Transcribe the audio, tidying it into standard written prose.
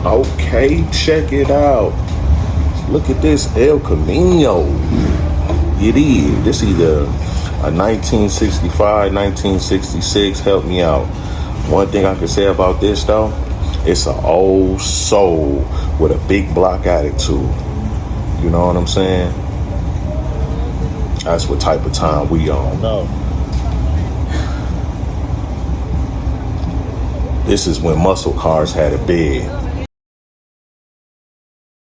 Okay, check it out. Look at this El Camino. It is. This either a 1965, 1966. Help me out. One thing I can say about this though, it's an old soul with a big block attitude. You know what I'm saying? That's what type of time we on. No. This is when muscle cars had a bed.